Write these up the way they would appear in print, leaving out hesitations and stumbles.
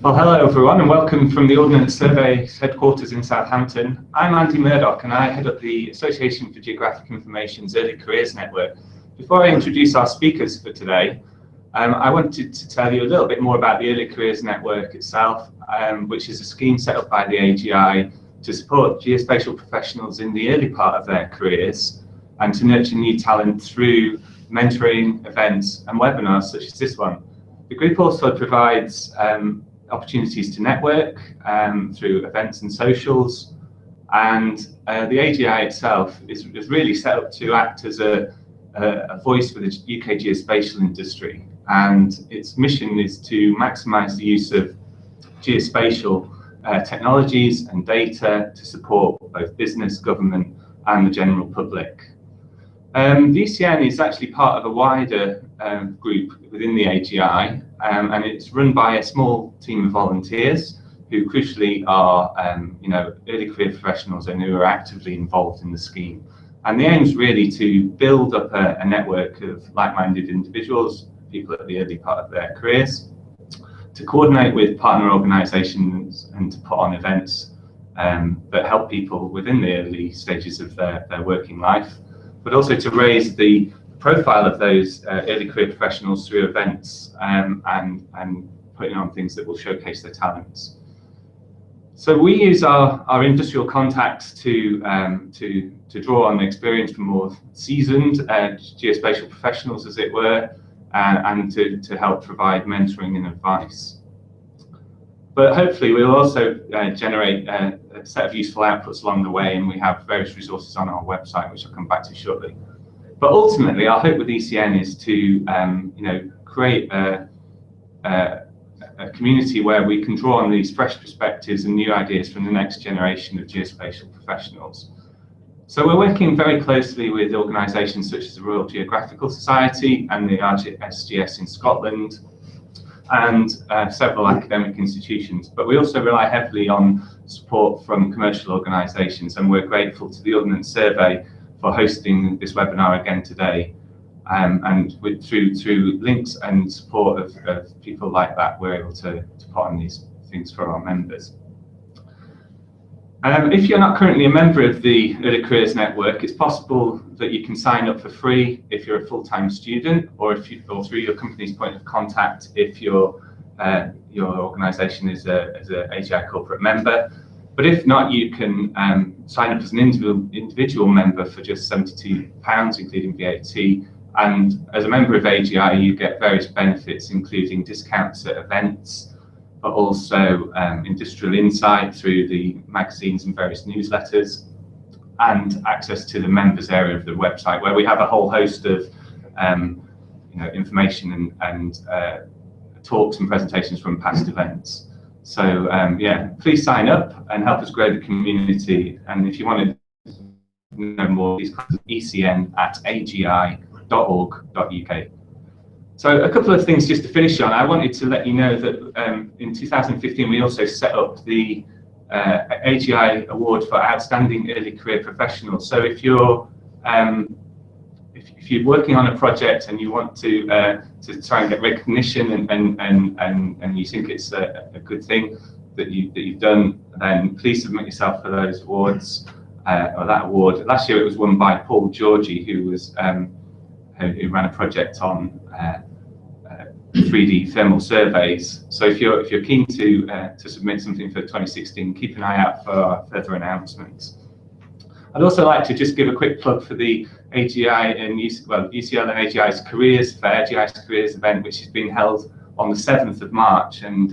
Well, hello everyone, and welcome from the Ordnance Survey headquarters in Southampton. I'm Andy Murdock, and I head up the Association for Geographic Information's Early Careers Network. Before I introduce our speakers for today, I wanted to tell you a little bit more about the Early Careers Network itself, which is a scheme set up by the AGI to support geospatial professionals in the early part of their careers and to nurture new talent through mentoring, events and webinars such as this one. The group also provides opportunities to network through events and socials, and the AGI itself is really set up to act as a voice for the UK geospatial industry, and its mission is to maximise the use of geospatial technologies and data to support both business, government and the general public. The ECN is actually part of a wider group within the AGI, and it's run by a small team of volunteers who crucially are early career professionals and who are actively involved in the scheme. And the aim is really to build up a network of like-minded individuals, people at the early part of their careers, to coordinate with partner organisations and to put on events that help people within the early stages of their working life, but also to raise the profile of those early career professionals through events and putting on things that will showcase their talents. So we use our industrial contacts to draw on the experience from more seasoned geospatial professionals, as it were, and to help provide mentoring and advice. But hopefully we'll also generate a set of useful outputs along the way, and we have various resources on our website, which I'll come back to shortly. But ultimately, our hope with ECN is to create a community where we can draw on these fresh perspectives and new ideas from the next generation of geospatial professionals. So we're working very closely with organisations such as the Royal Geographical Society and the RGSGS in Scotland, and several academic institutions, but we also rely heavily on support from commercial organisations, and we're grateful to the Ordnance Survey for hosting this webinar again today, and through links and support of people like that, we're able to put on these things for our members. If you're not currently a member of the Early Careers Network, it's possible that you can sign up for free if you're a full-time student, or through your company's point of contact if your organisation is an AGI corporate member. But if not, you can sign up as an individual member for just £72, including VAT. And as a member of AGI, you get various benefits, including discounts at events, but also industrial insight through the magazines and various newsletters, and access to the members area of the website, where we have a whole host of information and talks and presentations from past events. So yeah, please sign up and help us grow the community. And if you want to know more, please contact ecn@agi.org.uk. So a couple of things just to finish on. I wanted to let you know that in 2015 we also set up the AGI Award for Outstanding Early Career Professionals. So if you're working on a project and you want to try and get recognition and you think it's a good thing that you've done, then please submit yourself for those awards or that award. Last year it was won by Paul Georgie, who ran a project on 3D thermal surveys. So if you're keen to submit something for 2016, keep an eye out for our further announcements. I'd also like to just give a quick plug for the AGI and UCL and AGI's Careers Fair, AGI's Careers event, which is being held on the 7th of March. And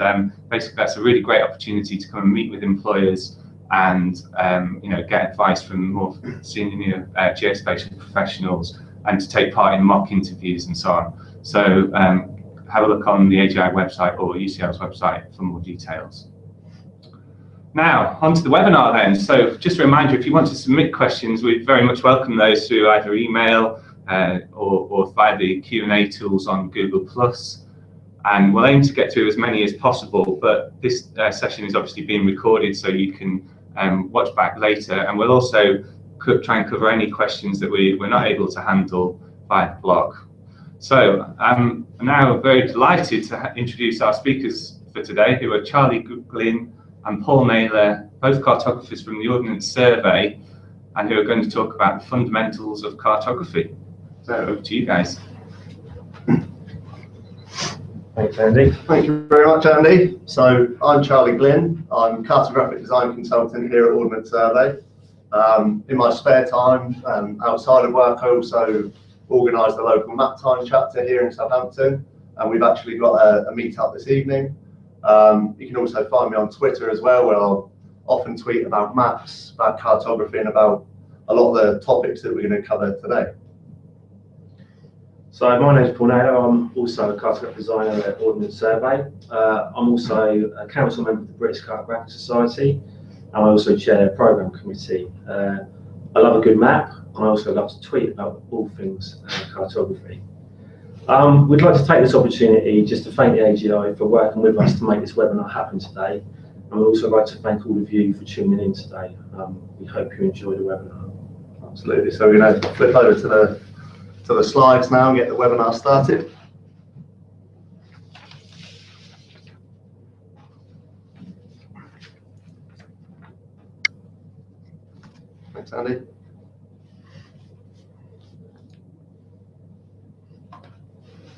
basically that's a really great opportunity to come and meet with employers and get advice from more senior geospatial professionals, and to take part in mock interviews and so on. So have a look on the AGI website or UCL's website for more details. Now, onto the webinar then. So just a reminder, if you want to submit questions, we very much welcome those through either email or via the Q&A tools on Google+. And we'll aim to get through as many as possible, but this session is obviously being recorded, so you can watch back later. And we'll also try and cover any questions that we're not able to handle via the blog. So I'm now very delighted to introduce our speakers for today, who are Charley Glynn and Paul Naylor, both cartographers from the Ordnance Survey, and who are going to talk about the fundamentals of cartography. So over to you guys. Thanks, Andy. Thank you very much, Andy. So I'm Charley Glynn. I'm Cartographic Design Consultant here at Ordnance Survey. In my spare time, outside of work, I also organise the local map time chapter here in Southampton, and we've actually got a meet-up this evening. You can also find me on Twitter as well, where I'll often tweet about maps, about cartography, and about a lot of the topics that we're going to cover today. So my name is Paul Naylor. I'm also a cartographic designer at Ordnance Survey. I'm also a council member of the British Cartographic Society, and I also chair a programme committee. I love a good map, and I also love to tweet about all things cartography. We'd like to take this opportunity just to thank the AGI for working with us to make this webinar happen today, and we'd also like to thank all of you for tuning in today. We hope you enjoy the webinar. Absolutely. So we're going to flip over to the slides now and get the webinar started. Thanks, Andy.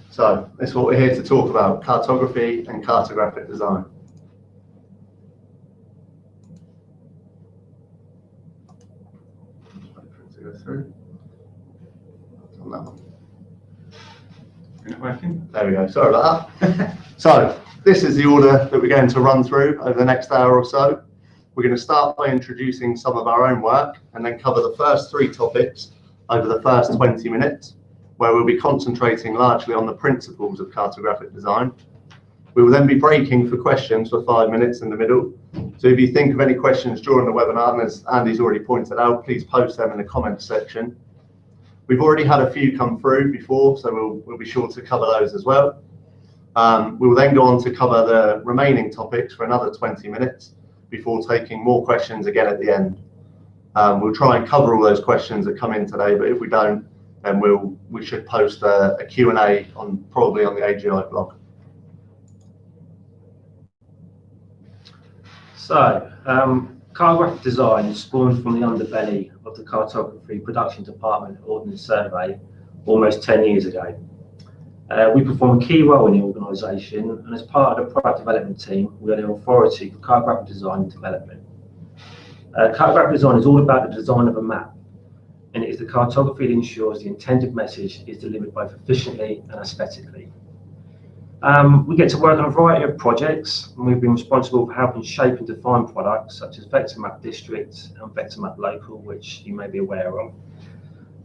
So this is what we're here to talk about: cartography and cartographic design. To go through. On that one. Is it working? There we go. Sorry about that. So this is the order that we're going to run through over the next hour or so. We're going to start by introducing some of our own work and then cover the first 3 topics over the first 20 minutes, where we'll be concentrating largely on the principles of cartographic design. We will then be breaking for questions for 5 minutes in the middle. So if you think of any questions during the webinar, and as Andy's already pointed out, please post them in the comments section. We've already had a few come through before, so we'll be sure to cover those as well. We will then go on to cover the remaining topics for another 20 minutes before taking more questions again at the end. We'll try and cover all those questions that come in today, but if we don't, then we should post a Q&A probably on the AGI blog. So, cartographic design spawned from the underbelly of the cartography production department at Ordnance Survey almost 10 years ago. We perform a key role in the organisation, and as part of the product development team, we are the authority for cartographic design and development. Cartographic design is all about the design of a map, and it is the cartography that ensures the intended message is delivered both efficiently and aesthetically. We get to work on a variety of projects, and we've been responsible for helping shape and define products such as Vector Map District and Vector Map Local, which you may be aware of.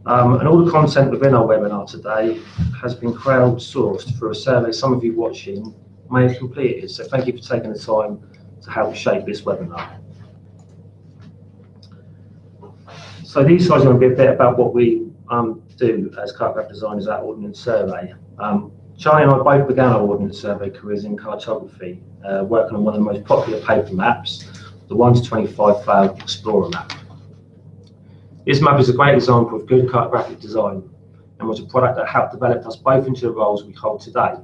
And all the content within our webinar today has been crowdsourced through a survey some of you watching may have completed. So thank you for taking the time to help shape this webinar. So these slides are going to be a bit about what we do as cartographic designers at Ordnance Survey. Charley and I both began our Ordnance Survey careers in cartography, working on one of the most popular paper maps, the 1:25 Cloud Explorer map. This map is a great example of good cartographic design and was a product that helped develop us both into the roles we hold today.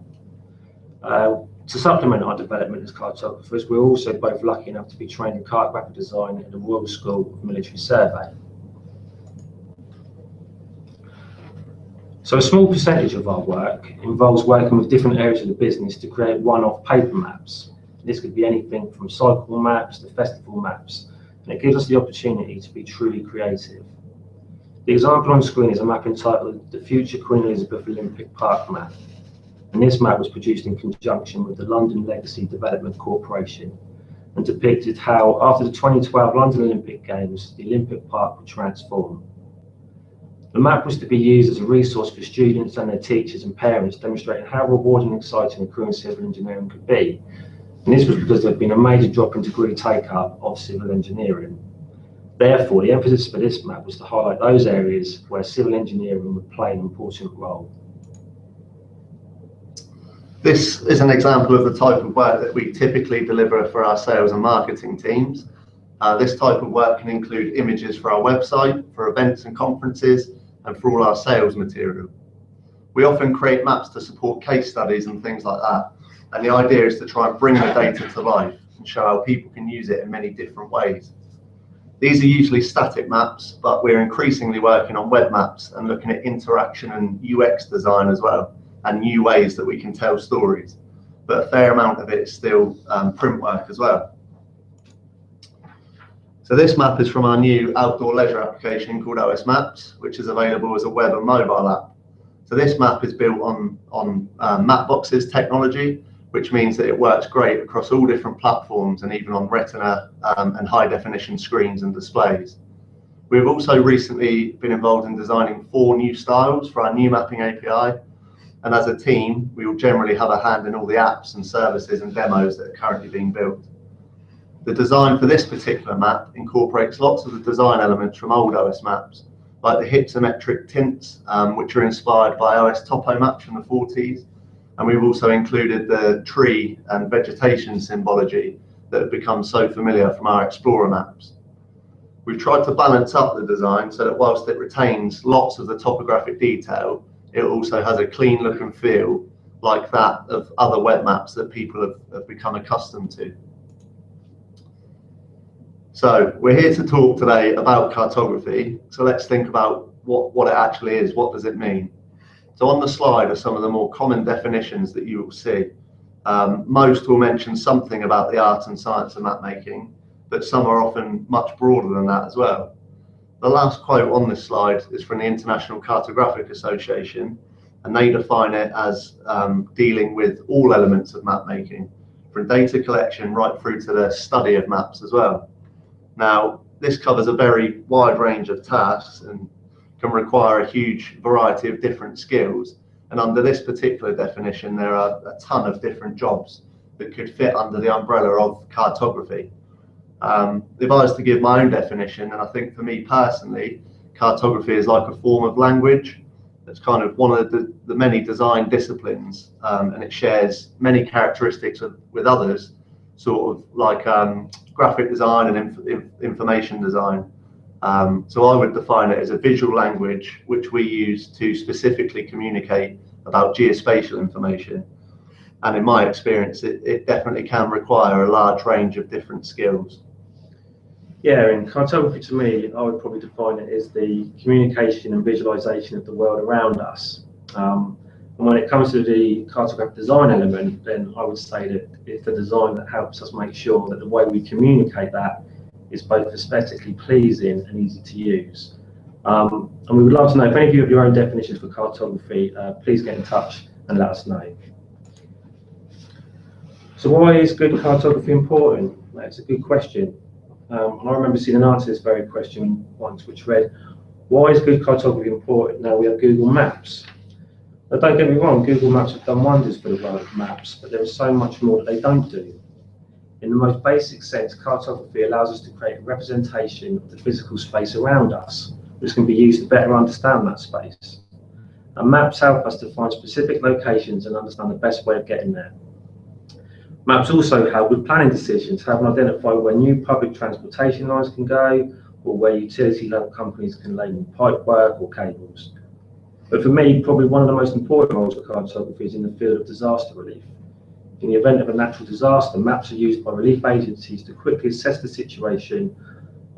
To supplement our development as cartographers, we're also both lucky enough to be trained in cartographic design at the Royal School of Military Survey. So a small percentage of our work involves working with different areas of the business to create one-off paper maps. This could be anything from cycle maps to festival maps, and it gives us the opportunity to be truly creative. The example on screen is a map entitled the Future Queen Elizabeth Olympic Park map, and this map was produced in conjunction with the London Legacy Development Corporation and depicted how, after the 2012 London Olympic Games, the Olympic Park would transform. The map was to be used as a resource for students and their teachers and parents, demonstrating how rewarding and exciting a career in civil engineering could be. And this was because there had been a major drop in degree take-up of civil engineering. Therefore, the emphasis for this map was to highlight those areas where civil engineering would play an important role. This is an example of the type of work that we typically deliver for our sales and marketing teams. This type of work can include images for our website, for events and conferences, and for all our sales material. We often create maps to support case studies and things like that. And the idea is to try and bring the data to life and show how people can use it in many different ways. These are usually static maps, but we're increasingly working on web maps and looking at interaction and UX design as well, and new ways that we can tell stories. But a fair amount of it is still print work as well. So this map is from our new outdoor leisure application called OS Maps, which is available as a web and mobile app. So this map is built on Mapbox's technology, which means that it works great across all different platforms and even on Retina and high definition screens and displays. We've also recently been involved in designing 4 new styles for our new mapping API. And as a team, we will generally have a hand in all the apps and services and demos that are currently being built. The design for this particular map incorporates lots of the design elements from old OS maps, like the hypsometric tints, which are inspired by OS topo maps from the 40s. And we've also included the tree and vegetation symbology that have become so familiar from our Explorer maps. We've tried to balance up the design so that whilst it retains lots of the topographic detail, it also has a clean look and feel like that of other web maps that people have become accustomed to. So we're here to talk today about cartography. So let's think about what it actually is. What does it mean? So on the slide are some of the more common definitions that you will see. Most will mention something about the art and science of map making, but some are often much broader than that as well. The last quote on this slide is from the International Cartographic Association, and they define it as dealing with all elements of map making, from data collection right through to the study of maps as well. Now, this covers a very wide range of tasks and can require a huge variety of different skills. And under this particular definition, there are a ton of different jobs that could fit under the umbrella of cartography. If I was to give my own definition, and I think for me personally, cartography is like a form of language. It's kind of one of the many design disciplines, and it shares many characteristics with others, sort of like graphic design and information design. So I would define it as a visual language which we use to specifically communicate about geospatial information. And in my experience, it definitely can require a large range of different skills. Yeah, and cartography to me, I would probably define it as the communication and visualization of the world around us. And when it comes to the cartographic design element, then I would say that it's the design that helps us make sure that the way we communicate that is both aesthetically pleasing and easy to use. And we would love to know if any of you have your own definitions for cartography, please get in touch and let us know. So why is good cartography important? That's a good question. And I remember seeing an answer to this very question once, which read, why is good cartography important? Now we have Google Maps. Now don't get me wrong, Google Maps have done wonders for the world of maps, but there is so much more that they don't do. In the most basic sense, cartography allows us to create a representation of the physical space around us, which can be used to better understand that space. And maps help us to find specific locations and understand the best way of getting there. Maps also help with planning decisions, helping identify where new public transportation lines can go, or where utility level companies can lay new pipework or cables. But for me, probably one of the most important roles of cartography is in the field of disaster relief. In the event of a natural disaster, maps are used by relief agencies to quickly assess the situation,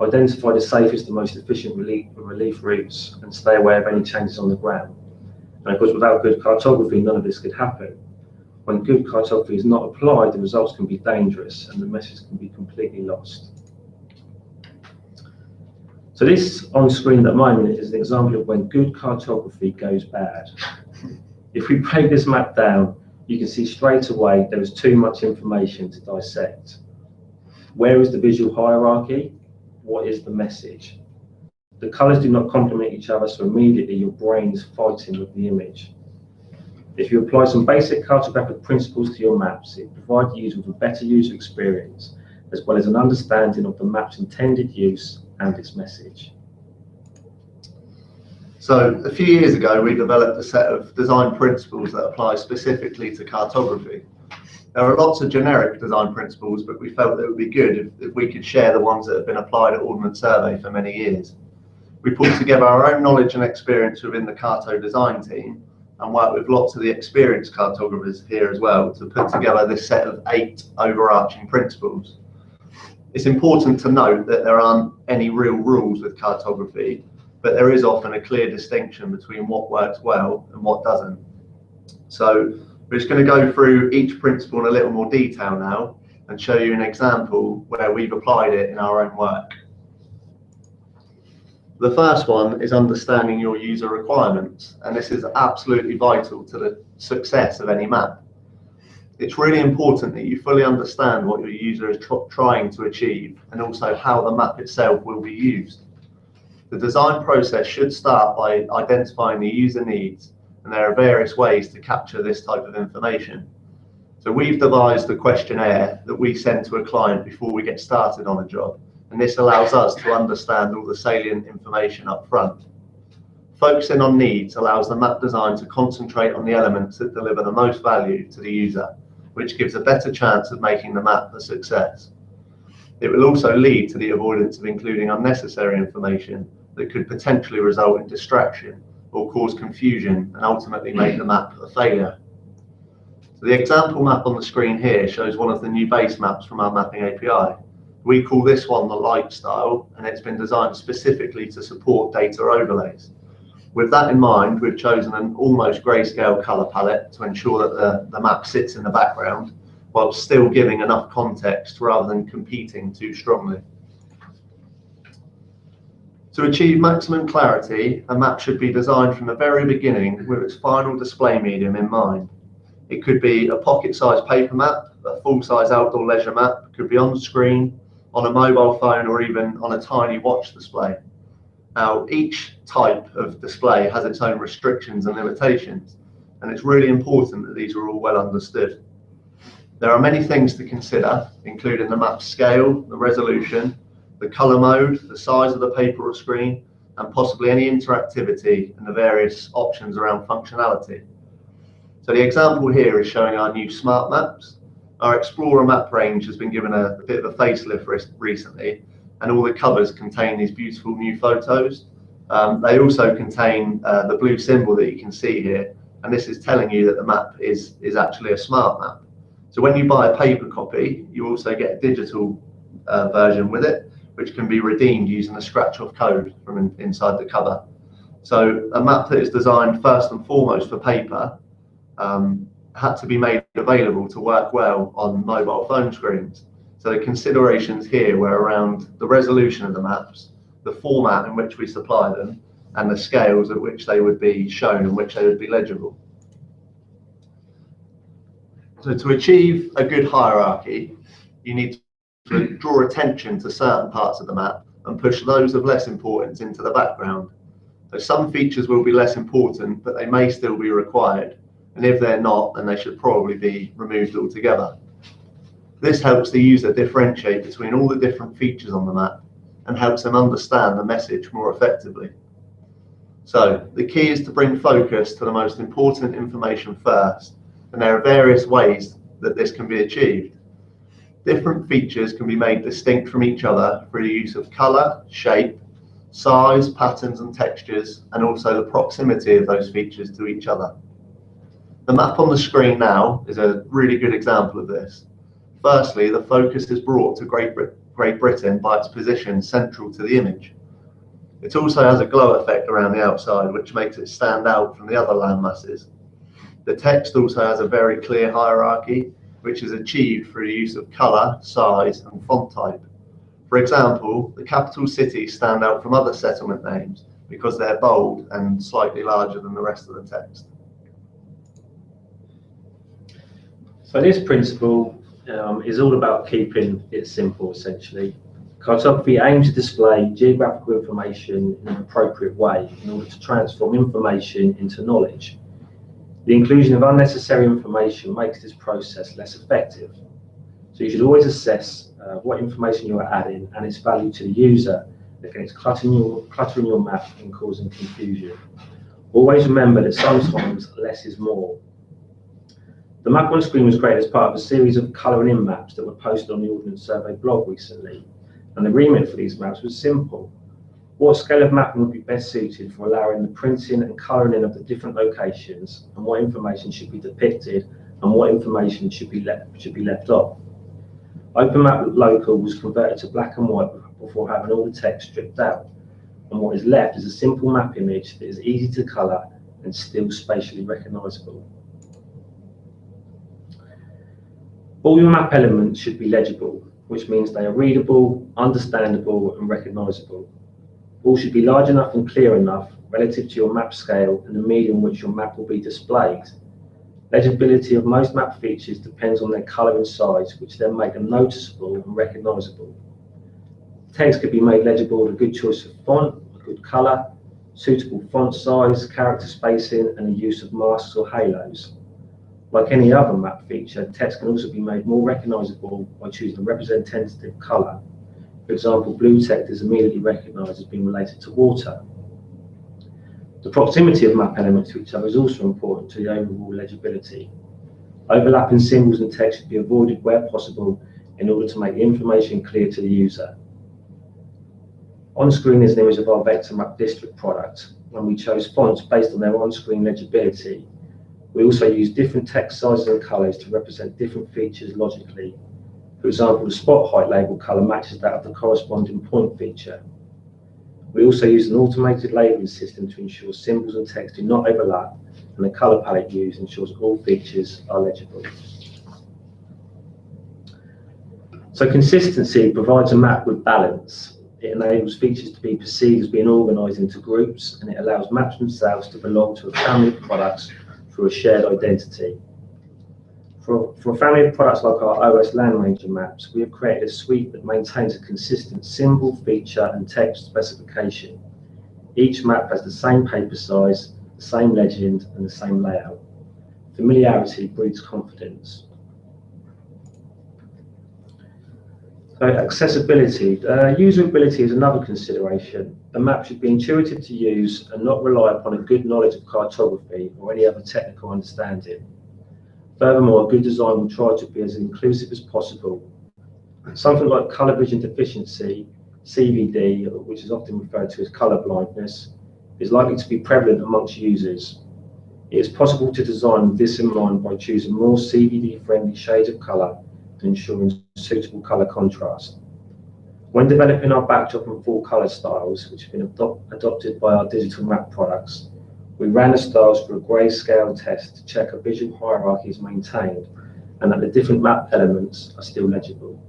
identify the safest and most efficient relief routes, and stay aware of any changes on the ground. And of course, without good cartography, none of this could happen. When good cartography is not applied, the results can be dangerous and the message can be completely lost. So this on screen at the moment is an example of when good cartography goes bad. If we break this map down, you can see straight away there is too much information to dissect. Where is the visual hierarchy? What is the message? The colours do not complement each other, so immediately your brain is fighting with the image. If you apply some basic cartographic principles to your maps, it provides users with a better user experience, as well as an understanding of the map's intended use and its message. So a few years ago, we developed a set of design principles that apply specifically to cartography. There are lots of generic design principles, but we felt that it would be good if we could share the ones that have been applied at Ordnance Survey for many years. We pulled together our own knowledge and experience within the Carto design team, and worked with lots of the experienced cartographers here as well to put together this set of 8 overarching principles. It's important to note that there aren't any real rules with cartography, but there is often a clear distinction between what works well and what doesn't. So we're just going to go through each principle in a little more detail now and show you an example where we've applied it in our own work. The first one is understanding your user requirements, and this is absolutely vital to the success of any map. It's really important that you fully understand what your user is trying to achieve and also how the map itself will be used. The design process should start by identifying the user needs, and there are various ways to capture this type of information. So we've devised a questionnaire that we send to a client before we get started on a job, and this allows us to understand all the salient information up front. Focusing on needs allows the map design to concentrate on the elements that deliver the most value to the user, which gives a better chance of making the map a success. It will also lead to the avoidance of including unnecessary information that could potentially result in distraction or cause confusion and ultimately make the map a failure. So the example map on the screen here shows one of the new base maps from our mapping API. We call this one the light style, and it's been designed specifically to support data overlays. With that in mind, we've chosen an almost grayscale color palette to ensure that the map sits in the background while still giving enough context rather than competing too strongly. To achieve maximum clarity, a map should be designed from the very beginning with its final display medium in mind. It could be a pocket-sized paper map, a full-size outdoor leisure map, it could be on the screen, on a mobile phone, or even on a tiny watch display. Now, each type of display has its own restrictions and limitations, and it's really important that these are all well understood. There are many things to consider, including the map's scale, the resolution, the color mode, the size of the paper or screen, and possibly any interactivity and the various options around functionality. So the example here is showing our new smart maps. Our Explorer map range has been given a bit of a facelift recently, and all the covers contain these beautiful new photos. They also contain the blue symbol that you can see here, and this is telling you that the map is actually a smart map. So when you buy a paper copy, you also get a digital version with it, which can be redeemed using a scratch-off code from inside the cover. So a map that is designed first and foremost for paper had to be made available to work well on mobile phone screens. So the considerations here were around the resolution of the maps, the format in which we supply them, and the scales at which they would be shown and which they would be legible. So to achieve a good hierarchy, you need to draw attention to certain parts of the map and push those of less importance into the background. So some features will be less important, but they may still be required. And if they're not, then they should probably be removed altogether. This helps the user differentiate between all the different features on the map and helps them understand the message more effectively. So the key is to bring focus to the most important information first, and there are various ways that this can be achieved. Different features can be made distinct from each other through the use of color, shape, size, patterns and textures, and also the proximity of those features to each other. The map on the screen now is a really good example of this. Firstly, the focus is brought to Great Britain by its position central to the image. It also has a glow effect around the outside, which makes it stand out from the other land masses. The text also has a very clear hierarchy, which is achieved through the use of color, size, and font type. For example, the capital cities stand out from other settlement names because they're bold and slightly larger than the rest of the text. So this principle is all about keeping it simple, essentially. Cartography aims to display geographical information in an appropriate way in order to transform information into knowledge. The inclusion of unnecessary information makes this process less effective. So you should always assess what information you are adding and its value to the user against cluttering your map and causing confusion. Always remember that sometimes less is more. The map on the screen was created as part of a series of colouring in maps that were posted on the Ordnance Survey blog recently, and the remit for these maps was simple. What scale of mapping would be best suited for allowing the printing and colouring of the different locations, and what information should be depicted and what information should be left off? OpenMap Local was converted to black and white before having all the text stripped out, and what is left is a simple map image that is easy to colour and still spatially recognisable. All your map elements should be legible, which means they are readable, understandable and recognisable. All should be large enough and clear enough relative to your map scale and the medium in which your map will be displayed. Legibility of most map features depends on their colour and size, which then make them noticeable and recognisable. Text could be made legible with a good choice of font, a good colour, suitable font size, character spacing and the use of masks or halos. Like any other map feature, text can also be made more recognisable by choosing a representative colour. For example, blue text is immediately recognised as being related to water. The proximity of map elements to each other is also important to the overall legibility. Overlapping symbols and text should be avoided where possible in order to make the information clear to the user. On screen is an image of our vector map district product, and we chose fonts based on their on-screen legibility. We also use different text sizes and colours to represent different features logically. For example, the spot height label colour matches that of the corresponding point feature. We also use an automated labelling system to ensure symbols and text do not overlap, and the colour palette used ensures all features are legible. So consistency provides a map with balance. It enables features to be perceived as being organised into groups, and it allows maps themselves to belong to a family of products through a shared identity. For a family of products like our OS Land Ranger maps, we have created a suite that maintains a consistent symbol, feature and text specification. Each map has the same paper size, the same legend and the same layout. Familiarity breeds confidence. So accessibility. Usability is another consideration. A map should be intuitive to use and not rely upon a good knowledge of cartography or any other technical understanding. Furthermore, a good design will try to be as inclusive as possible. Something like colour vision deficiency, CVD, which is often referred to as colour blindness, is likely to be prevalent amongst users. It is possible to design with this in mind by choosing more CVD-friendly shades of colour and ensuring suitable colour contrast. When developing our backdrop and full colour styles, which have been adopted by our digital map products, we ran the styles for a grayscale test to check a visual hierarchy is maintained and that the different map elements are still legible.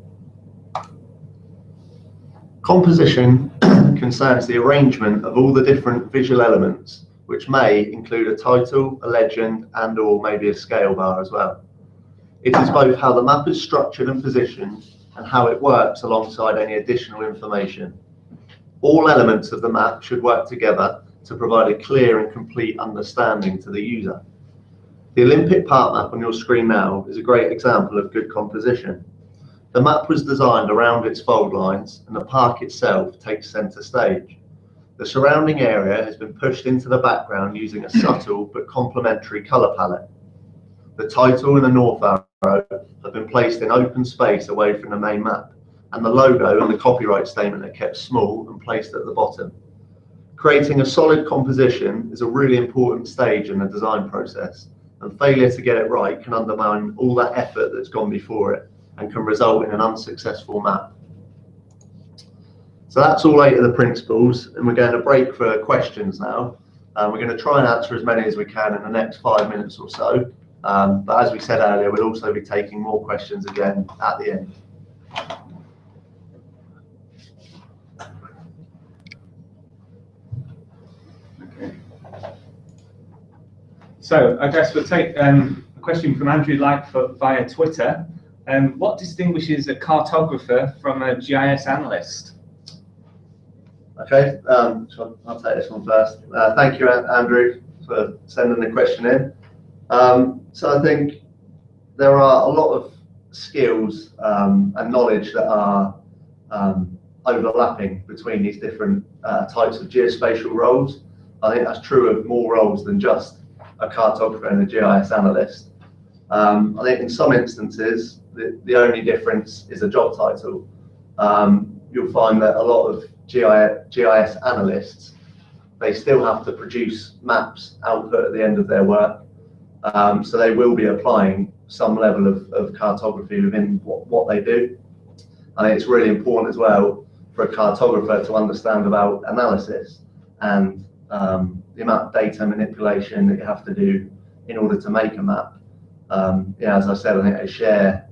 Composition concerns the arrangement of all the different visual elements, which may include a title, a legend, and or maybe a scale bar as well. It is both how the map is structured and positioned and how it works alongside any additional information. All elements of the map should work together to provide a clear and complete understanding to the user. The Olympic Park map on your screen now is a great example of good composition. The map was designed around its fold lines and the park itself takes centre stage. The surrounding area has been pushed into the background using a subtle but complementary colour palette. The title and the north arrow have been placed in open space away from the main map, and the logo and the copyright statement are kept small and placed at the bottom. Creating a solid composition is a really important stage in the design process, and failure to get it right can undermine all that effort that's gone before it and can result in an unsuccessful map. So that's all 8 of the principles, and we're going to break for questions now. We're going to try and answer as many as we can in the next 5 minutes or so, but as we said earlier, we'll also be taking more questions again at the end. So I guess we'll take a question from Andrew Lightfoot via Twitter. What distinguishes a cartographer from a GIS analyst? Okay, so I'll take this one first. Thank you, Andrew, for sending the question in. So I think there are a lot of skills and knowledge that are overlapping between these different types of geospatial roles. I think that's true of more roles than just a cartographer and a GIS analyst. I think in some instances, the only difference is a job title. You'll find that a lot of GIS analysts, they still have to produce maps output at the end of their work. So they will be applying some level of cartography within what they do. I think it's really important as well for a cartographer to understand about analysis and the amount of data manipulation that you have to do in order to make a map. Yeah, as I said, I think they share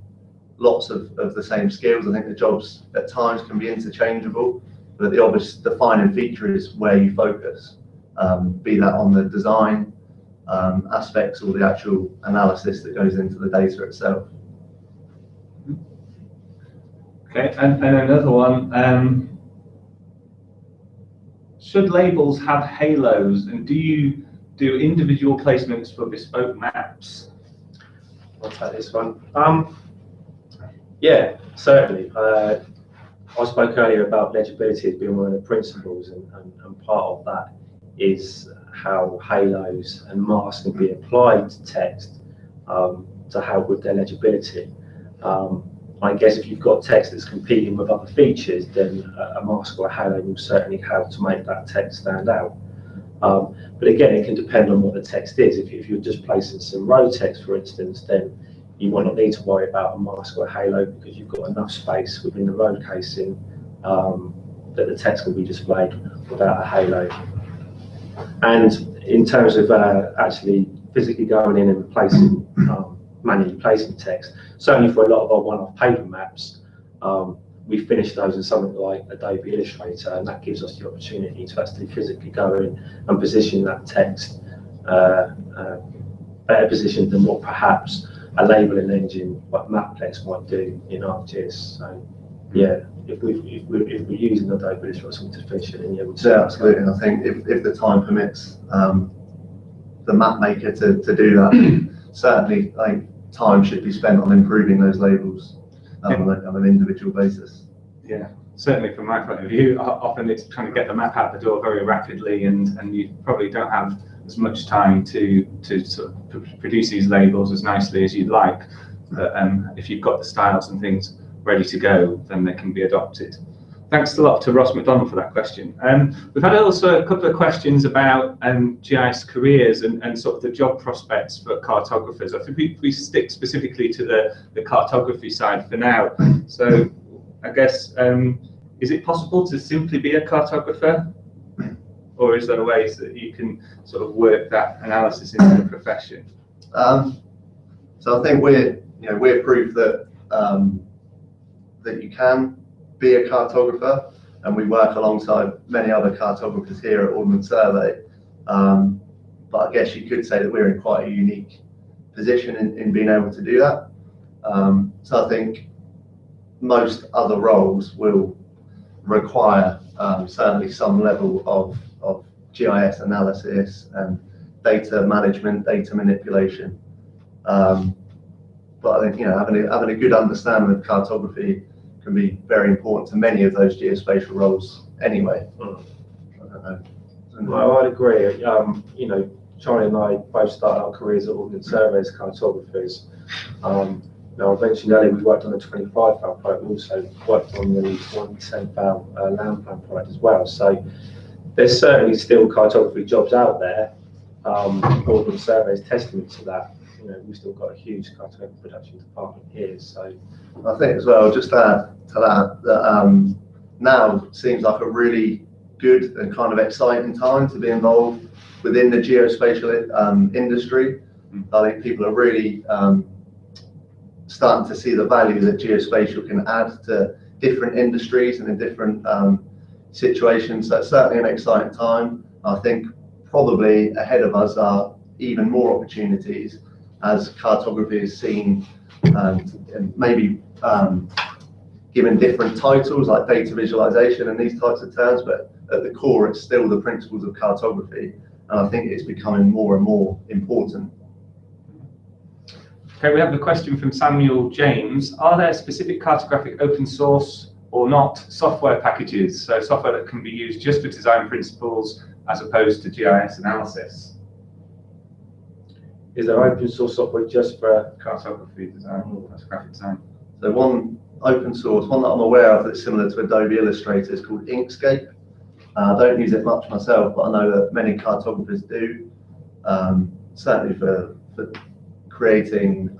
lots of the same skills. I think the jobs at times can be interchangeable, but the obvious defining feature is where you focus, be that on the design aspects or the actual analysis that goes into the data itself. Okay, and another one. Should labels have halos, and do you do individual placements for bespoke maps? I'll take this one. Yeah, certainly. I spoke earlier about legibility as being one of the principles, and part of that is how halos and masks can be applied to text to help with their legibility. I guess if you've got text that's competing with other features, then a mask or a halo will certainly help to make that text stand out. But again, it can depend on what the text is. If you're just placing some road text, for instance, then you might not need to worry about a mask or a halo because you've got enough space within the road casing that the text can be displayed without a halo. And in terms of actually physically going in and replacing, manually placing text, certainly for a lot of our one-off paper maps, we finish those in something like Adobe Illustrator, and that gives us the opportunity to actually physically go in and position that text better positioned than what perhaps a labelling engine like Maplex might do in ArcGIS. So yeah, if we're using Adobe Illustrator to finish it, then yeah, yeah, absolutely. And I think if the time permits the map maker to do that, certainly like time should be spent on improving those labels on an individual basis. Yeah, certainly from my point of view, often it's trying to get the map out the door very rapidly, and you probably don't have as much time to sort of produce these labels as nicely as you'd like. But if you've got the styles and things ready to go, then they can be adopted. Thanks a lot to Ross McDonald for that question. We've had also a couple of questions about GIS careers and sort of the job prospects for cartographers. I think we stick specifically to the cartography side for now. So I guess, is it possible to simply be a cartographer? Or is there ways that you can sort of work that analysis into the profession? So I think we're proof that that you can be a cartographer, and we work alongside many other cartographers here at Ordnance Survey. But I guess you could say that we're in quite a unique position in being able to do that. So I think most other roles will require certainly some level of GIS analysis and data management, data manipulation. But I think having a good understanding of cartography can be very important to many of those geospatial roles anyway. I don't know. Well, I'd agree. Charlie and I both started our careers at Ordnance Survey as cartographers. Now, I mentioned earlier we worked on the 25 file project. We also worked on the 110 file land plan project as well. So there's certainly still cartography jobs out there. Ordnance Survey is testament to that. We've still got a huge cartographic production department here. So I think as well, just to add to that now seems like a really good and kind of exciting time to be involved within the geospatial industry. I think people are really starting to see the value that geospatial can add to different industries and in different situations. So it's certainly an exciting time. I think probably ahead of us are even more opportunities as cartography is seen and maybe given different titles like data visualization and these types of terms, but at the core it's still the principles of cartography, and I think it's becoming more and more important. Okay, we have a question from Samuel James. Are there specific cartographic open source or not software packages, so software that can be used just for design principles as opposed to GIS analysis? Is there open source software just for cartography design or cartographic design? So one open source, one that I'm aware of that's similar to Adobe Illustrator is called Inkscape. I don't use it much myself, but I know that many cartographers do, certainly for creating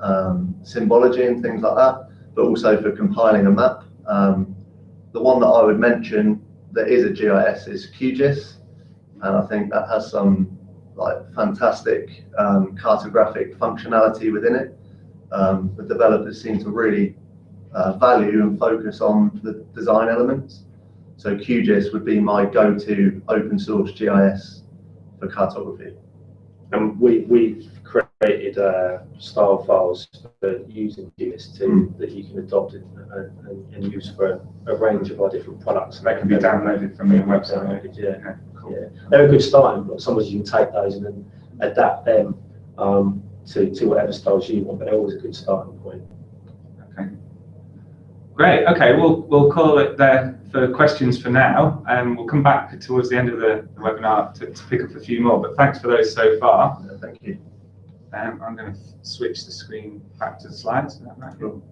symbology and things like that, but also for compiling a map. The one that I would mention that is a GIS is QGIS, and I think that has some fantastic cartographic functionality within it. The developers seem to really value and focus on the design elements. So QGIS would be my go-to open source GIS for cartography. And we've created style files for using GIS that you can adopt and use for a range of our different products. That can be downloaded from your website. Yeah, cool. Yeah. They're a good starting block. Sometimes you can take those and then adapt them to whatever styles you want, but they're always a good starting point. Okay. Great. Okay, we'll call it there for questions for now, and we'll come back towards the end of the webinar to pick up a few more. But thanks for those so far. Thank you. I'm going to switch the screen back to the slides. Is that right? Cool.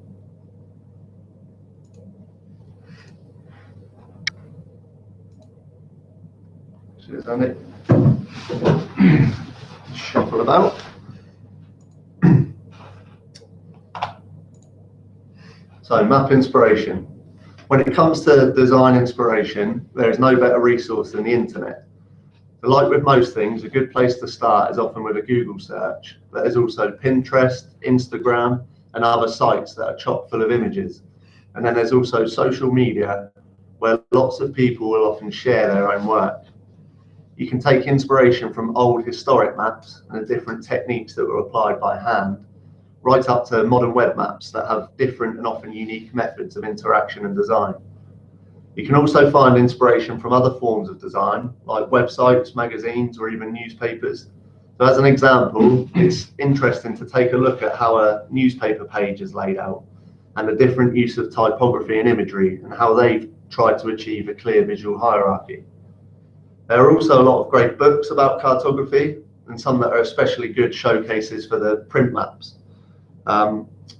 Cheers, Andy. Shuffle about. So, map inspiration. When it comes to design inspiration, there is no better resource than the internet. But like with most things, a good place to start is often with a Google search, but there's also Pinterest, Instagram, and other sites that are chock full of images. And then there's also social media, where lots of people will often share their own work. You can take inspiration from old historic maps and the different techniques that were applied by hand, right up to modern web maps that have different and often unique methods of interaction and design. You can also find inspiration from other forms of design, like websites, magazines, or even newspapers. So as an example, it's interesting to take a look at how a newspaper page is laid out and the different use of typography and imagery and how they've tried to achieve a clear visual hierarchy. There are also a lot of great books about cartography and some that are especially good showcases for the print maps.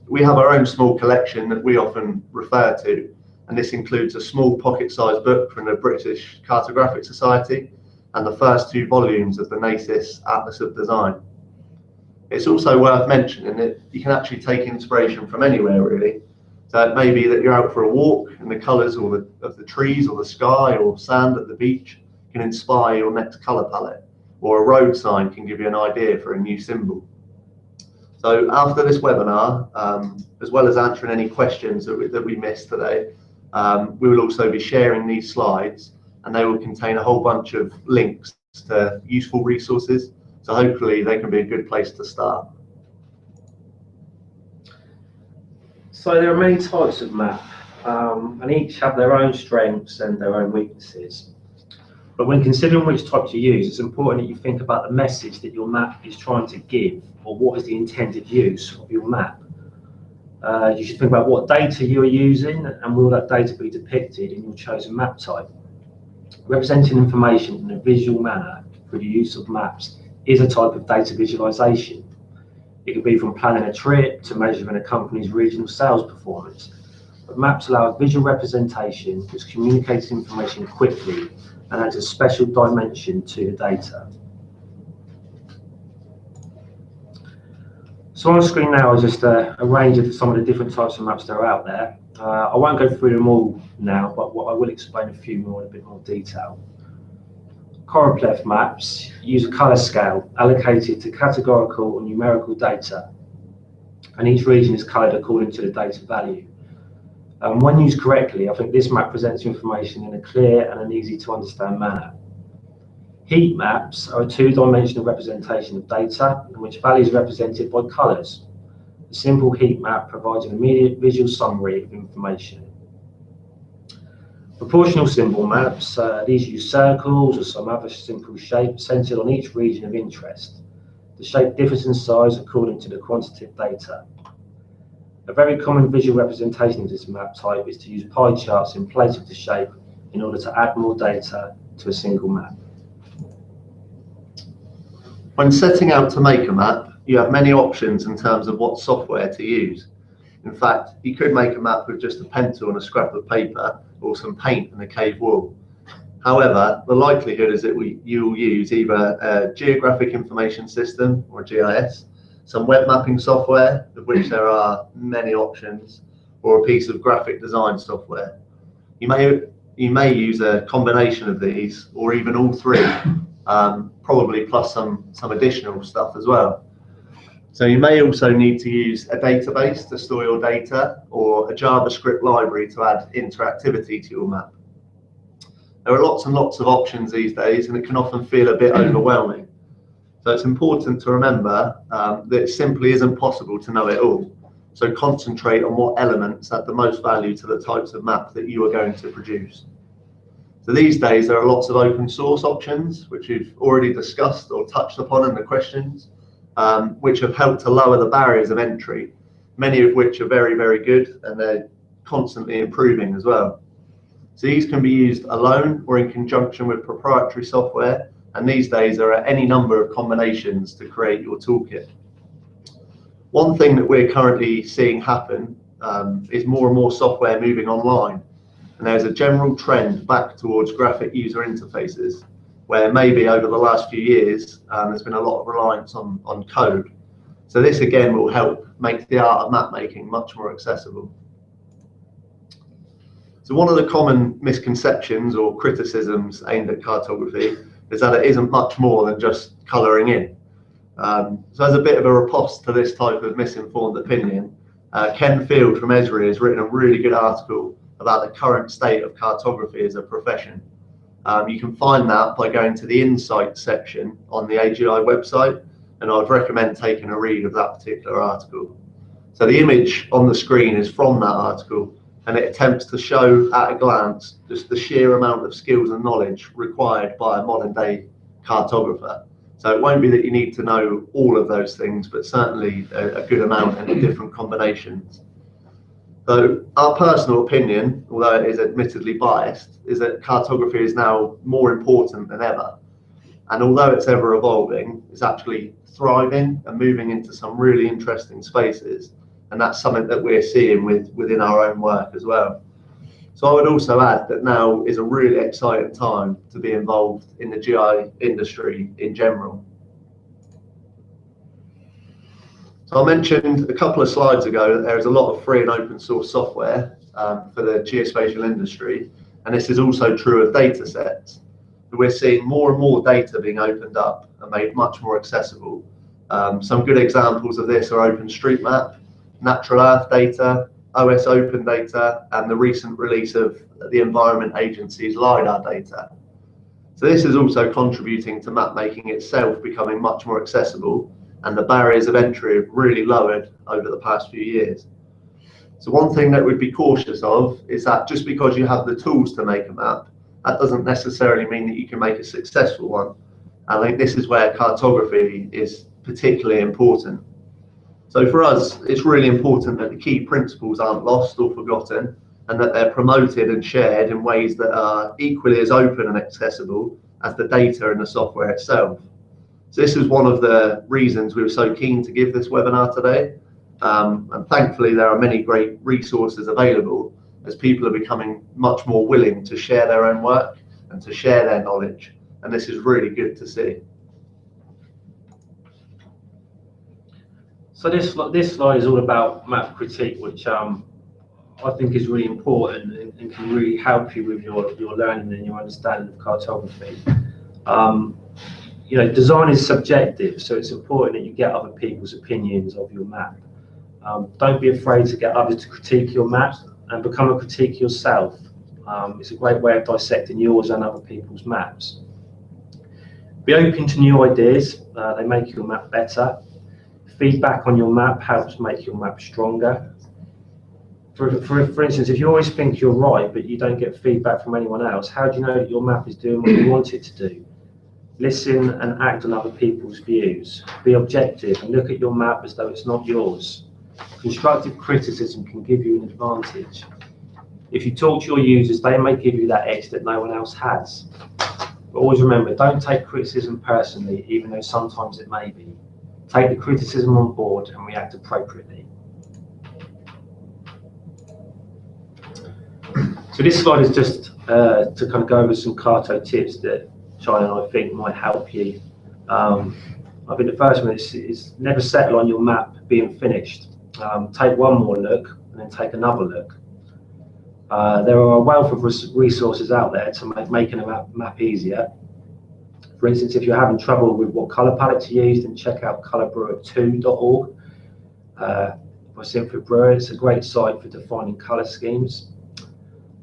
We have our own small collection that we often refer to, and this includes a small pocket-sized book from the British Cartographic Society and the first 2 volumes of the NACIS Atlas of Design. It's also worth mentioning that you can actually take inspiration from anywhere, really. So it may be that you're out for a walk and the colours of the trees or the sky or sand at the beach can inspire your next colour palette, or a road sign can give you an idea for a new symbol. So after this webinar, as well as answering any questions that we missed today, we will also be sharing these slides, and they will contain a whole bunch of links to useful resources. So hopefully they can be a good place to start. So there are many types of map, and each have their own strengths and their own weaknesses. But when considering which type to use, it's important that you think about the message that your map is trying to give, or what is the intended use of your map. You should think about what data you are using, and will that data be depicted in your chosen map type. Representing information in a visual manner through the use of maps is a type of data visualization. It could be from planning a trip to measuring a company's regional sales performance. But maps allow a visual representation which communicates information quickly and adds a special dimension to the data. So on the screen now is just a range of some of the different types of maps that are out there. I won't go through them all now, but I will explain a few more in a bit more detail. Choropleth maps use a colour scale allocated to categorical or numerical data, and each region is coloured according to the data value. When used correctly, I think this map presents information in a clear and an easy to understand manner. Heat maps are a 2-dimensional representation of data in which values are represented by colours. A simple heat map provides an immediate visual summary of information. Proportional symbol maps, these use circles or some other simple shape centred on each region of interest. The shape differs in size according to the quantitative data. A very common visual representation of this map type is to use pie charts in place of the shape in order to add more data to a single map. When setting out to make a map, you have many options in terms of what software to use. In fact, you could make a map with just a pencil and a scrap of paper or some paint and a cave wall. However, the likelihood is that you'll use either a geographic information system or GIS, some web mapping software, of which there are many options, or a piece of graphic design software. You may use a combination of these, or even all three, probably plus some additional stuff as well. So you may also need to use a database to store your data, or a JavaScript library to add interactivity to your map. There are lots and lots of options these days, and it can often feel a bit overwhelming. So it's important to remember that it simply isn't possible to know it all. So concentrate on what elements add the most value to the types of map that you are going to produce. So these days there are lots of open source options, which we've already discussed or touched upon in the questions, which have helped to lower the barriers of entry, many of which are very, very good, and they're constantly improving as well. So these can be used alone or in conjunction with proprietary software, and these days there are any number of combinations to create your toolkit. One thing that we're currently seeing happen is more and more software moving online, and there's a general trend back towards graphic user interfaces, where maybe over the last few years there's been a lot of reliance on code. So this again will help make the art of map making much more accessible. So one of the common misconceptions or criticisms aimed at cartography is that it isn't much more than just colouring in. So as a bit of a riposte to this type of misinformed opinion, Ken Field from Esri has written a really good article about the current state of cartography as a profession. You can find that by going to the Insights section on the AGI website, and I'd recommend taking a read of that particular article. So the image on the screen is from that article, and it attempts to show at a glance just the sheer amount of skills and knowledge required by a modern day cartographer. So it won't be that you need to know all of those things, but certainly a good amount in different combinations. So our personal opinion, although it is admittedly biased, is that cartography is now more important than ever. And although it's ever evolving, it's actually thriving and moving into some really interesting spaces. And that's something that we're seeing within our own work as well. So I would also add that now is a really exciting time to be involved in the GI industry in general. So I mentioned a couple of slides ago that there is a lot of free and open source software for the geospatial industry, and this is also true of data sets. We're seeing more and more data being opened up and made much more accessible. Some good examples of this are OpenStreetMap, Natural Earth data, OS Open data, and the recent release of the Environment Agency's LiDAR data. So this is also contributing to map making itself becoming much more accessible, and the barriers of entry have really lowered over the past few years. So one thing that we'd be cautious of is that just because you have the tools to make a map, that doesn't necessarily mean that you can make a successful one. I think this is where cartography is particularly important. So for us, it's really important that the key principles aren't lost or forgotten, and that they're promoted and shared in ways that are equally as open and accessible as the data and the software itself. So this is one of the reasons we were so keen to give this webinar today. And thankfully, there are many great resources available as people are becoming much more willing to share their own work and to share their knowledge. And this is really good to see. So this slide is all about map critique, which I think is really important and can really help you with your learning and your understanding of cartography. You know, design is subjective, so it's important that you get other people's opinions of your map. Don't be afraid to get others to critique your map and become a critique yourself. It's a great way of dissecting yours and other people's maps. Be open to new ideas, they make your map better. Feedback on your map helps make your map stronger. For instance, if you always think you're right, but you don't get feedback from anyone else, how do you know that your map is doing what you want it to do? Listen and act on other people's views. Be objective and look at your map as though it's not yours. Constructive criticism can give you an advantage. If you talk to your users, they may give you that edge that no one else has. But always remember, don't take criticism personally, even though sometimes it may be. Take the criticism on board and react appropriately. So this slide is just to kind of go over some Carto tips that Charlie and I think might help you. I think the first one is never settle on your map being finished. Take one more look and then take another look. There are a wealth of resources out there to make making a map easier. For instance, if you're having trouble with what colour palette to use, then check out colorbrewer2.org. By Simple Brewer, it's a great site for defining colour schemes.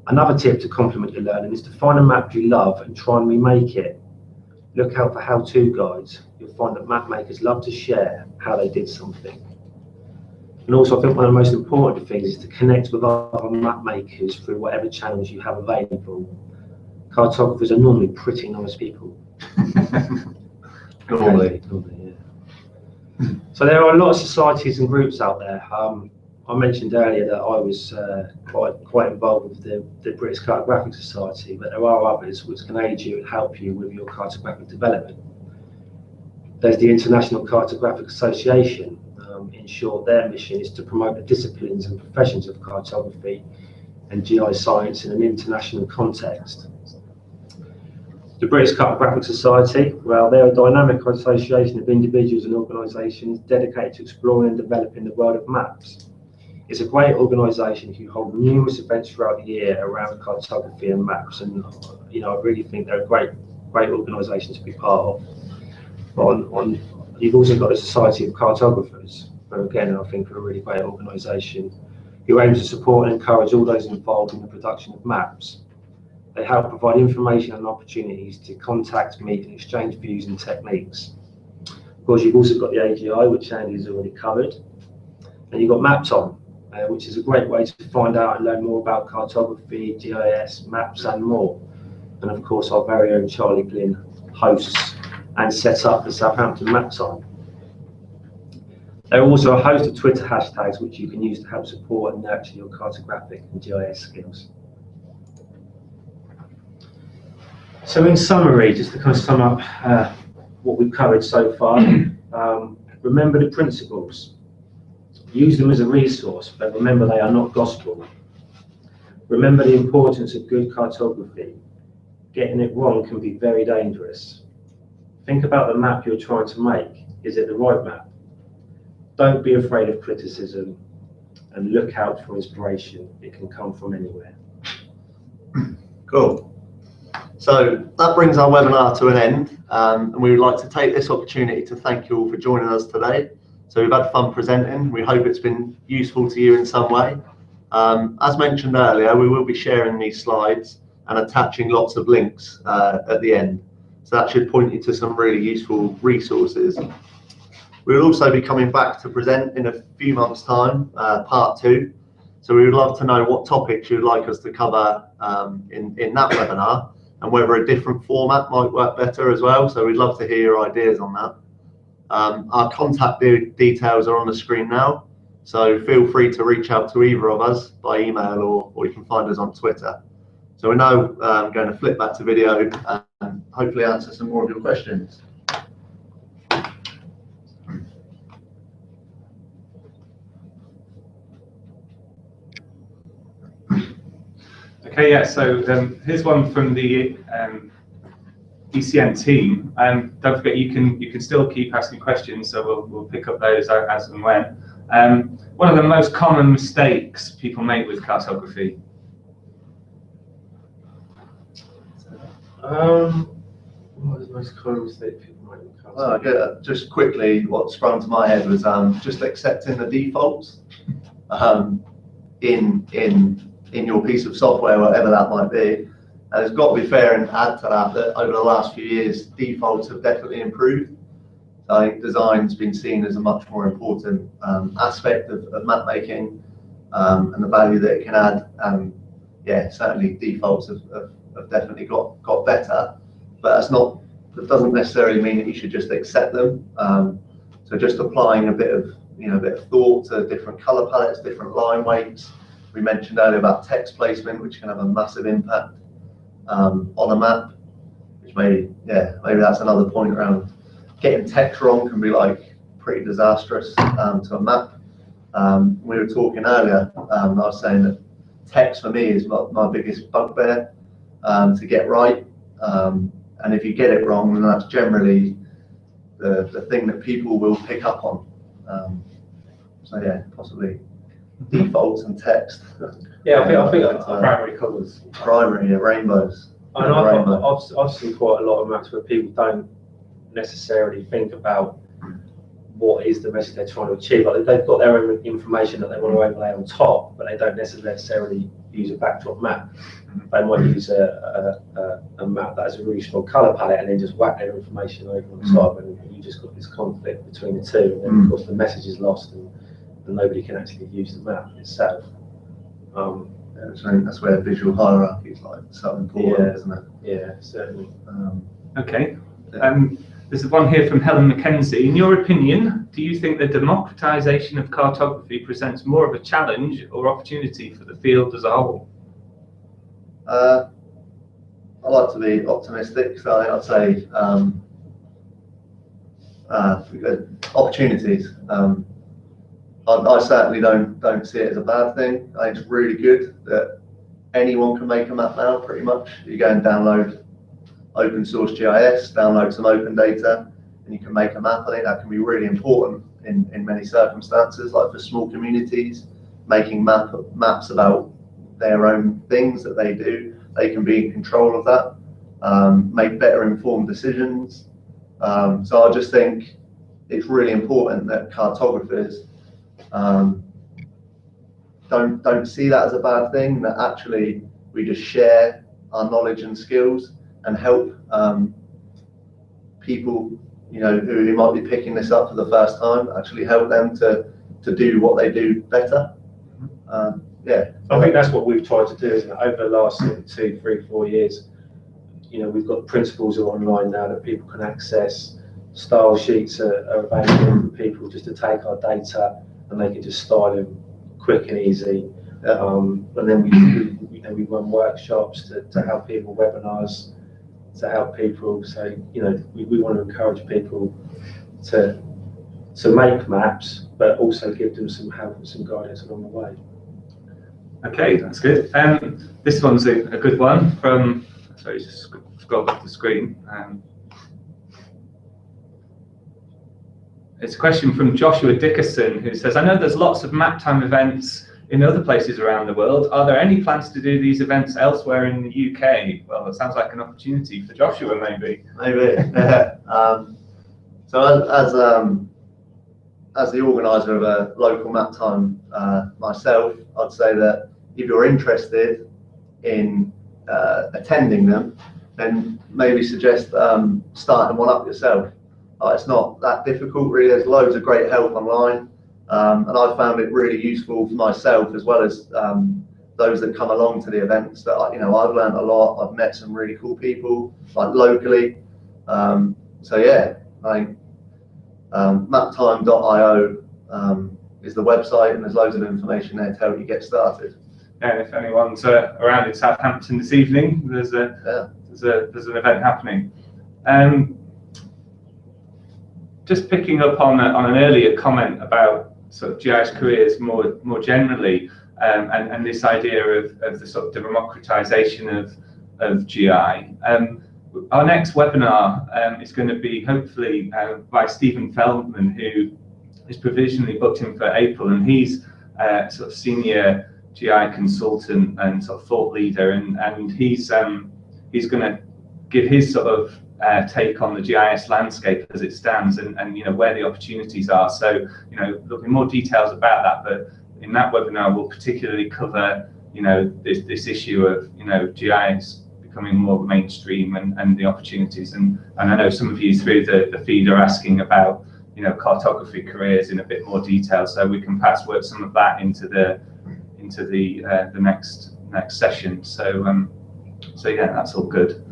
Another tip to complement your learning is to find a map you love and try and remake it. Look out for how-to guides. You'll find that map makers love to share how they did something. And also, I think one of the most important things is to connect with other map makers through whatever channels you have available. Cartographers are normally pretty nice people. Normally. Yeah. So there are a lot of societies and groups out there. I mentioned earlier that I was quite involved with the British Cartographic Society, but there are others which can aid you and help you with your cartographic development. There's the International Cartographic Association. In short, their mission is to promote the disciplines and professions of cartography and GI science in an international context. The British Cartographic Society, well, they're a dynamic association of individuals and organisations dedicated to exploring and developing the world of maps. It's a great organisation who hold numerous events throughout the year around cartography and maps, and I really think they're a great organisation to be part of. You've also got the Society of Cartographers, who again I think are a really great organisation who aims to support and encourage all those involved in the production of maps. They help provide information and opportunities to contact, meet and exchange views and techniques. Of course, you've also got the AGI, which Andy's already covered, and you've got MapTime, which is a great way to find out and learn more about cartography, GIS, maps and more. And of course our very own Charley Glynn hosts and sets up the Southampton MapTime. There are also a host of Twitter hashtags which you can use to help support and nurture your cartographic and GIS skills. So in summary, just to kind of sum up what we've covered so far, remember the principles. Use them as a resource, but remember they are not gospel. Remember the importance of good cartography. Getting it wrong can be very dangerous. Think about the map you're trying to make. Is it the right map? Don't be afraid of criticism and look out for inspiration. It can come from anywhere. Cool. So that brings our webinar to an end, and we would like to take this opportunity to thank you all for joining us today. So we've had fun presenting. We hope it's been useful to you in some way. As mentioned earlier, we will be sharing these slides and attaching lots of links at the end. So that should point you to some really useful resources. We'll also be coming back to present in a few months' time, part 2. So we would love to know what topics you'd like us to cover in that webinar, and whether a different format might work better as well. So we'd love to hear your ideas on that. Our contact details are on the screen now, so feel free to reach out to either of us by email, or you can find us on Twitter. So we're now going to flip back to video and hopefully answer some more of your questions. Okay, yeah, so here's one from the ECN team. Don't forget, you can still keep asking questions, so we'll pick up those as and when. One of the most common mistakes people make with cartography? What is the most common mistake people make with cartography? Well, just quickly, what sprung to my head was just accepting the defaults in your piece of software, whatever that might be. And it's got to be fair and add to that over the last few years, defaults have definitely improved. So I think design's been seen as a much more important aspect of map making and the value that it can add. Yeah, certainly defaults have definitely got better, but that doesn't necessarily mean that you should just accept them. So just applying a bit of thought to different color palettes, different line weights. We mentioned earlier about text placement, which can have a massive impact on a map, which maybe that's another point around getting text wrong can be like pretty disastrous to a map. We were talking earlier, I was saying that text for me is my biggest bugbear to get right. And if you get it wrong, then that's generally the thing that people will pick up on. So yeah, possibly defaults and text. Yeah, I think primary colours. Primary, rainbows. And I've seen quite a lot of maps where people don't necessarily think about what is the message they're trying to achieve. Like they've got their own information that they want to overlay on top, but they don't necessarily use a backdrop map. They might use a map that has a really strong colour palette and then just whack their information over on top, and you just got this conflict between the two. And then of course the message is lost, and nobody can actually use the map itself. That's where visual hierarchy is like so important, isn't it? Yeah, certainly. Okay. There's one here from Helen McKenzie. In your opinion, do you think the democratisation of cartography presents more of a challenge or opportunity for the field as a whole? I like to be optimistic, so I'd say opportunities. I certainly don't see it as a bad thing. I think it's really good that anyone can make a map now, pretty much. You go and download open source GIS, download some open data, and you can make a map. I think that can be really important in many circumstances, like for small communities, making maps about their own things that they do. They can be in control of that, make better informed decisions. So I just think it's really important that cartographers don't see that as a bad thing, that actually we just share our knowledge and skills and help people, who might be picking this up for the first time, actually help them to do what they do better. Yeah, I think that's what we've tried to do, isn't it? Over the last 2, 3, 4 years, we've got principles online now that people can access. Style sheets are available for people just to take our data and they can just style them quick and easy. And then we run workshops to help people, webinars to help people. So we want to encourage people to make maps, but also give them some help and some guidance along the way. Okay, that's good. This one's a good one from. Sorry, just scroll up the screen. It's a question from Joshua Dickerson, who says, I know there's lots of map time events in other places around the world. Are there any plans to do these events elsewhere in the UK? Well, it sounds like an opportunity for Joshua, maybe. Maybe, yeah. So as the organiser of a local map time myself, I'd say that if you're interested in attending them, then maybe suggest starting one up yourself. It's not that difficult, really. There's loads of great help online, and I found it really useful for myself as well as those that come along to the events. That I've learned a lot. I've met some really cool people, like locally. So yeah, I think maptime.io is the website, and there's loads of information there to help you get started. And if anyone's around in Southampton this evening, there's an event happening. Just picking up on an earlier comment about sort of GIS careers more generally, and this idea of the sort of democratisation of GI. Our next webinar is going to be hopefully by Stephen Feldman, who is provisionally booked in for April, and he's sort of senior GI consultant and sort of thought leader, and he's going to give his sort of take on the GIS landscape as it stands, and where the opportunities are. So there'll be more details about that, but in that webinar we'll particularly cover this issue of GIS becoming more mainstream and the opportunities, and I know some of you through the feed are asking about cartography careers in a bit more detail, so we can perhaps work some of that into the next session. So yeah, that's all good.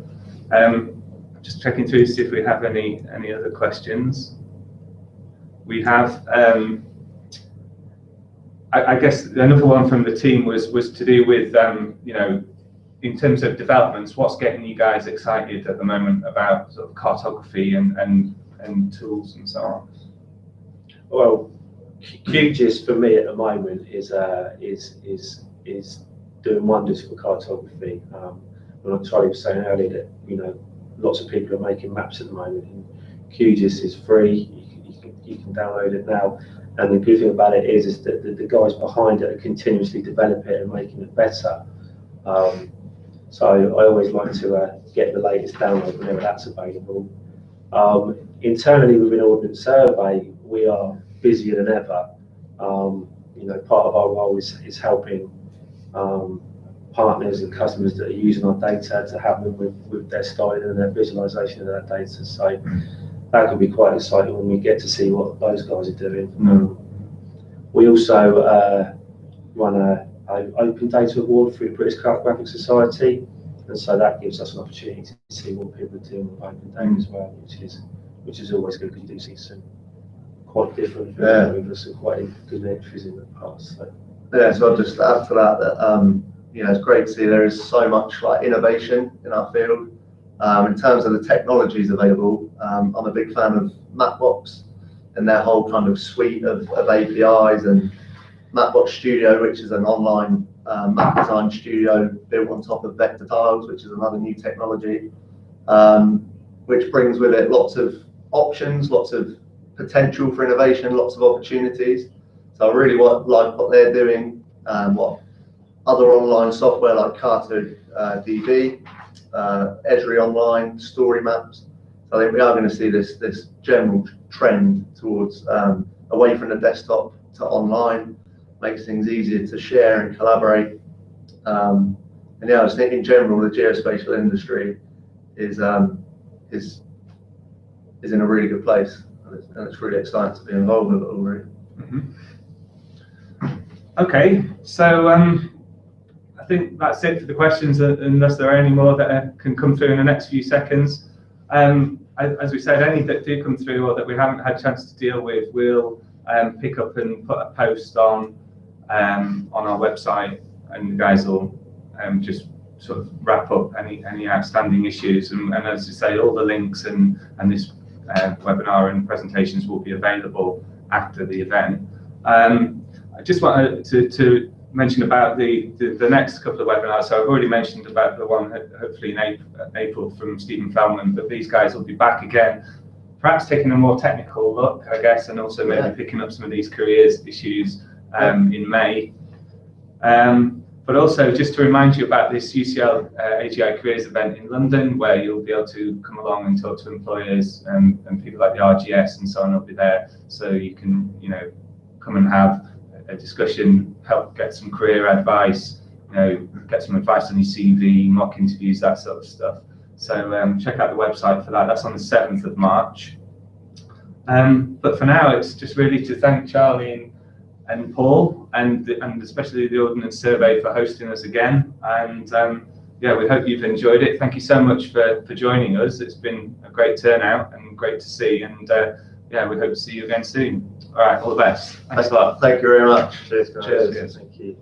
Just checking through to see if we have any other questions. We have, I guess another one from the team was to do with, in terms of developments, what's getting you guys excited at the moment about sort of cartography and tools and so on? Well, hugest for me at the moment is doing wonders for cartography. When Charley was saying earlier that, you know, lots of people are making maps at the moment, and QGIS is free. You can download it now. And the good thing about it is that the guys behind it are continuously developing it and making it better. So I always like to get the latest download whenever that's available. Internally within Ordnance Survey, we are busier than ever. You know, part of our role is helping partners and customers that are using our data to help them with their styling and their visualization of that data. So that can be quite exciting when we get to see what those guys are doing. We also run an open data award through the British Cartographic Society, and so that gives us an opportunity to see what people are doing with open data as well, which is always good, because you do see some quite different things with some quite good entries in the past. So. Yeah, so I'll just add to that, you know, it's great to see there is so much like innovation in our field. In terms of the technologies available, I'm a big fan of Mapbox and their whole kind of suite of APIs, and Mapbox Studio, which is an online map design studio built on top of vector tiles, which is another new technology, which brings with it lots of options, lots of potential for innovation, lots of opportunities. So I really like what they're doing, what other online software like Cartographic, Esri Online, Story Maps. So I think we are going to see this general trend towards away from the desktop to online, makes things easier to share and collaborate. And yeah, I just think in general the geospatial industry is in a really good place, and it's really exciting to be involved with it already. Okay, so I think that's it for the questions, unless there are any more that can come through in the next few seconds. As we said, any that do come through or that we haven't had a chance to deal with, we'll pick up and put a post on our website, and the guys will just sort of wrap up any outstanding issues. And as you say, all the links and this webinar and presentations will be available after the event. I just wanted to mention about the next couple of webinars. So I've already mentioned about the one hopefully in April from Stephen Feldman, but these guys will be back again, perhaps taking a more technical look, I guess, and also maybe picking up some of these careers issues in May. But also just to remind you about this UCL AGI Careers event in London, where you'll be able to come along and talk to employers and people like the RGS and so on will be there, so you can, you know, come and have a discussion, help get some career advice, you know, get some advice on your CV, mock interviews, that sort of stuff. So check out the website for that. That's on the 7th of March. But for now, it's just really to thank Charley and Paul, and especially the Ordnance Survey for hosting us again. And yeah, we hope you've enjoyed it. Thank you so much for joining us. It's been a great turnout and great to see. And yeah, we hope to see you again soon. All right, all the best. Thanks a lot. Thank you very much. Cheers, guys. Cheers. Yes, thank you.